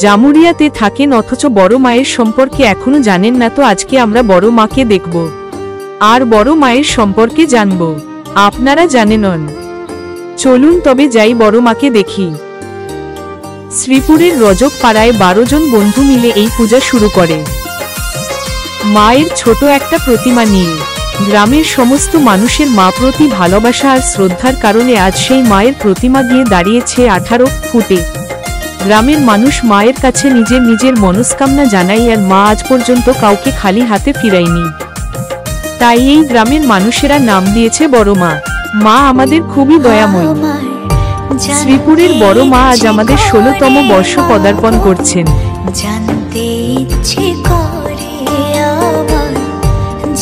জামুরিয়াতে থাকেন অথচ বড় মায়ের সম্পর্কে এখনো জানেন না, তো আজকে আমরা বড় মাকে দেখব আর বড় মায়ের সম্পর্কে জানব। আপনারা জানেন? চলুন তবে যাই বড় মাকে দেখি। শ্রীপুরের রজক পাড়ায় 12 জন বন্ধু মিলে এই পূজা শুরু করে মায়ের ছোট একটা প্রতিমা নিয়ে। গ্রামের সমস্ত মানুষের মা প্রতি ভালোবাসা আর শ্রদ্ধার কারণে আজ সেই মায়ের প্রতিমা দিয়ে দাঁড়িয়েছে 18 ফুটে। গ্রামের মানুষ মায়ের কাছে নিজের নিজের মনস্কামনা জানায় আর মা আজ পর্যন্ত কাউকে খালি হাতে ফিরায়নি। তাই এই গ্রামের মানুষেরা নাম দিয়েছে বড় মা। মা আমাদের খুবই দয়াময়ী। শ্রীপুরের বড় মা আজ আমাদের 16তম বর্ষ পদার্পণ করছেন। জানতে ইচ্ছে করে আমার,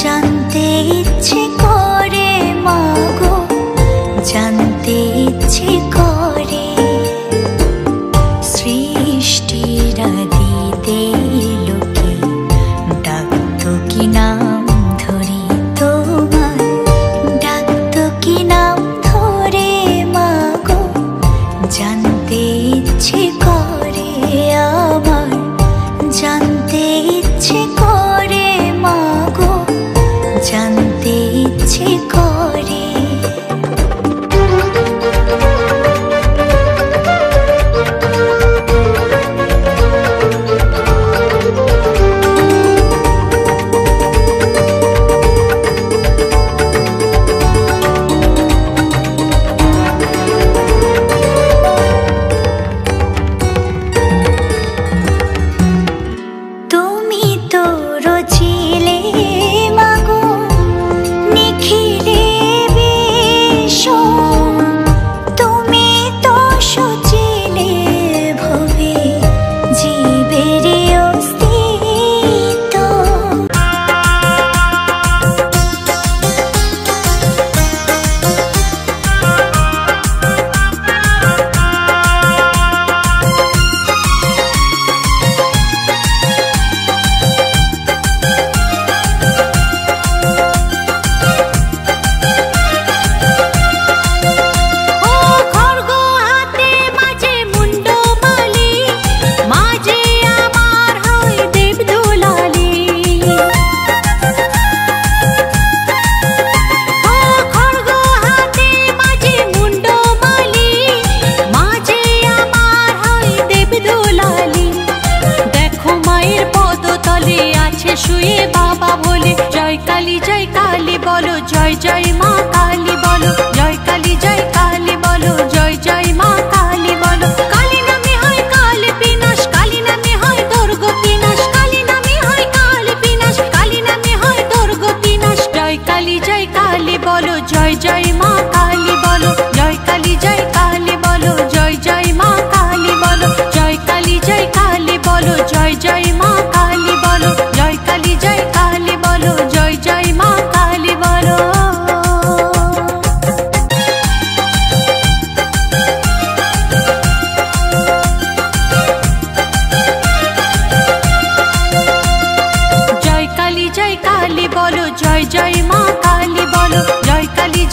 জানতে ইচ্ছে করে মা গো, জানতে ইচ্ছে করে সৃষ্টির আদিতে লোকে ডাকতো কি নাম ধরে তোমার, ডাকতো কি নাম ধরে মা গো, জানতে ইচ্ছে করে আমার, জানতে ইচ্ছে করে মা গো, জানতে ইচ্ছে করে। শুয়ে বাবা বলে জয় কালী বলো, জয় জয় মা কালী বলো, জয় কালী বলো, জয় জয় মা কালী বলো। কালী নামে হয় কাল বিনাশ, কালী নামে হয় দুর্গতি নাশ, কালী নামে হয় কাল বিনাশ, কালী নামে হয় দুর্গতি নাশ। জয় কালী বলো, জয় জয় মা কালী বলো, জয় কালী বলো, জয় জয় মা কালী বলো, জয় কালী বলো, জয় জয় মা কালী বলো, জয় কালী বলো, জয় জয় মা কালী বলো। জয় কালী বলো, জয় জয় মা কালী বলো, জয় কালী